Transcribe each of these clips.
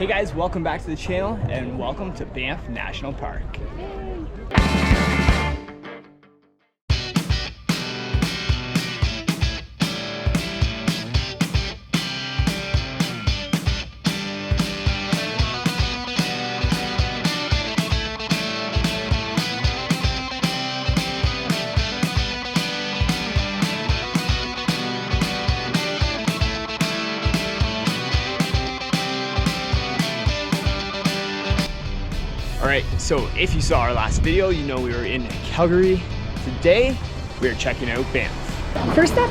Hey guys, welcome back to the channel and welcome to Banff National Park. Alright, so if you saw our last video, you know we were in Calgary. Today, we are checking out Banff. First up,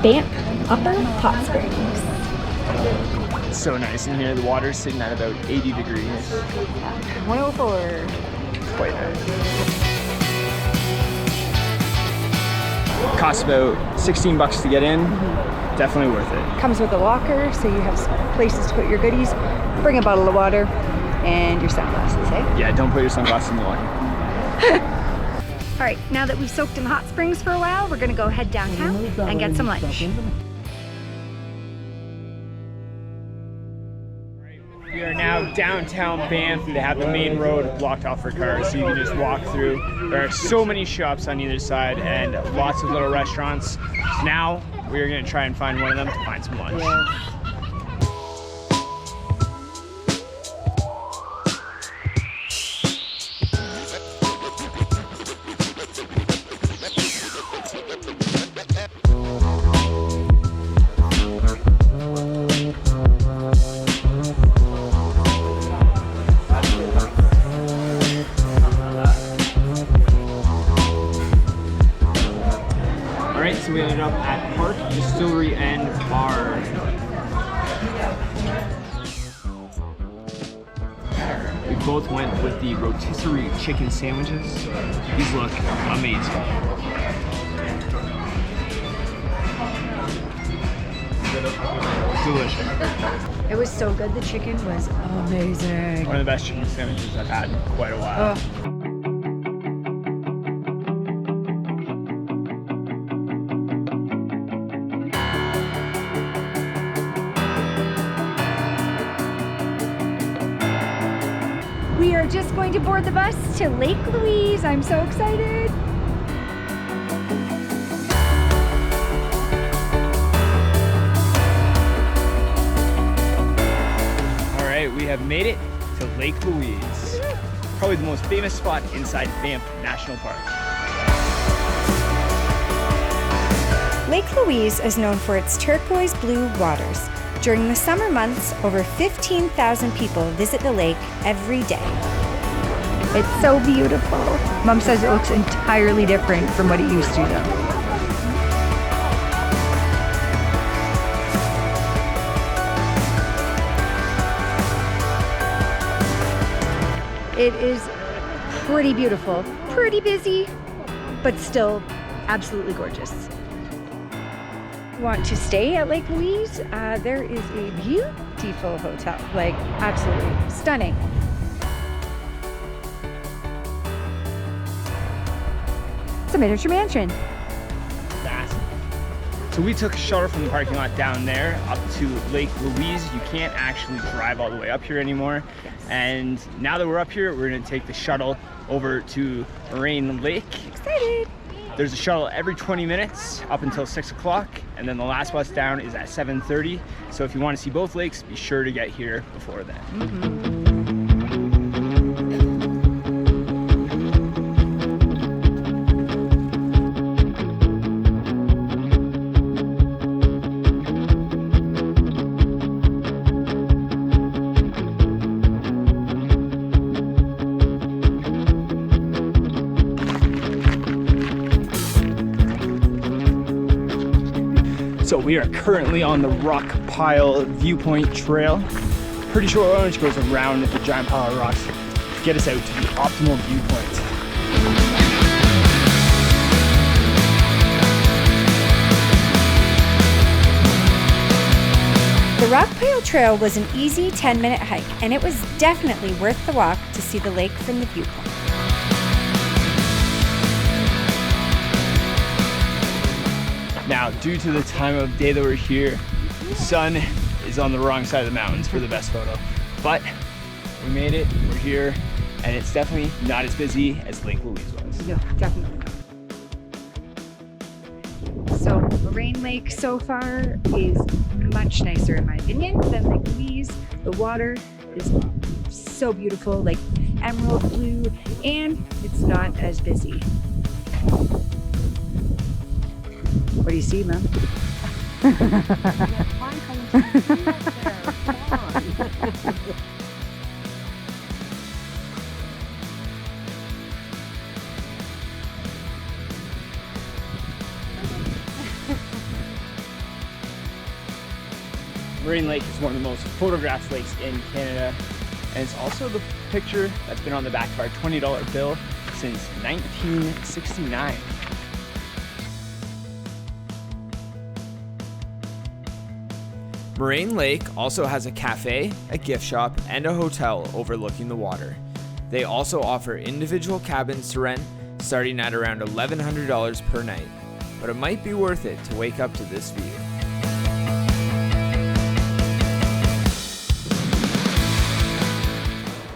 Banff Upper Hot Springs. It's so nice in here. The water's sitting at about 80 degrees. 104. It's quite nice. Costs about 16 bucks to get in. Definitely worth it. Comes with a locker, so you have places to put your goodies. Bring a bottle of water and your sunglasses, eh? Yeah, don't put your sunglasses in the water. All right, now that we've soaked in the hot springs for a while, we're gonna go head downtown and get some lunch. We are now downtown Banff. They have the main road blocked off for cars, so you can just walk through. There are so many shops on either side and lots of little restaurants. So now we're gonna try and find one of them to find some lunch. Yes. So we ended up at Park Distillery and Bar. We both went with the rotisserie chicken sandwiches. These look amazing. Delicious. It was so good. The chicken was amazing. One of the best chicken sandwiches I've had in quite a while. Oh. We are just going to board the bus to Lake Louise. I'm so excited. All right, we have made it to Lake Louise. Probably the most famous spot inside Banff National Park. Lake Louise is known for its turquoise blue waters. During the summer months, over 15,000 people visit the lake every day. It's so beautiful. Mom says it looks entirely different from what it used to though. It is pretty beautiful, pretty busy, but still absolutely gorgeous. Want to stay at Lake Louise? There is a beautiful hotel, like absolutely stunning. It's a miniature mansion. Fast. So we took a shuttle from the parking lot down there up to Lake Louise. You can't actually drive all the way up here anymore. Yes. And now that we're up here, we're gonna take the shuttle over to Moraine Lake. Excited. There's a shuttle every 20 minutes up until 6 o'clock, and then the last bus down is at 7:30. So if you want to see both lakes, be sure to get here before then. So we are currently on the Rock Pile Viewpoint Trail. Pretty short one, which goes around the giant pile of rocks to get us out to the optimal viewpoint. The Rock Pile Trail was an easy 10-minute hike, and it was definitely worth the walk to see the lake from the viewpoint. Now, due to the time of day that we're here, the sun is on the wrong side of the mountains for the best photo. but we made it, we're here, and it's definitely not as busy as Lake Louise was. No, definitely not. So Moraine Lake so far is much nicer in my opinion than Lake Louise. The water is so beautiful, like emerald blue, and it's not as busy. What do you see, Mom? Moraine Lake is one of the most photographed lakes in Canada, and it's also the picture that's been on the back of our $20 bill since 1969. Moraine Lake also has a cafe, a gift shop, and a hotel overlooking the water. They also offer individual cabins to rent, starting at around $1,100 per night, but it might be worth it to wake up to this view.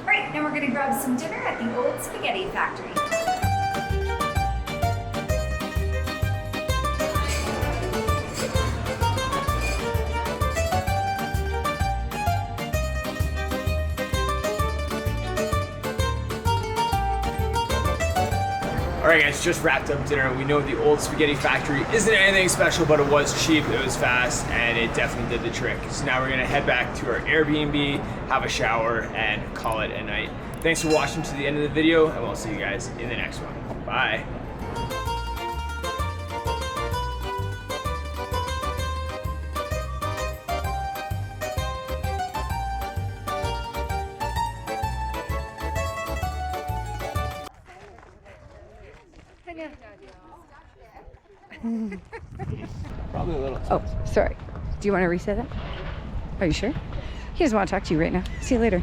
Right, now we're gonna grab some dinner at the Old Spaghetti Factory. Alright guys, just wrapped up dinner. We know the Old Spaghetti Factory isn't anything special, but it was cheap, it was fast, and it definitely did the trick. So now we're gonna head back to our Airbnb, have a shower, and call it a night. Thanks for watching to the end of the video, and we'll see you guys in the next one. Bye. Probably a little. Oh, sorry. Do you want to reset it? Are you sure? He doesn't want to talk to you right now. See you later.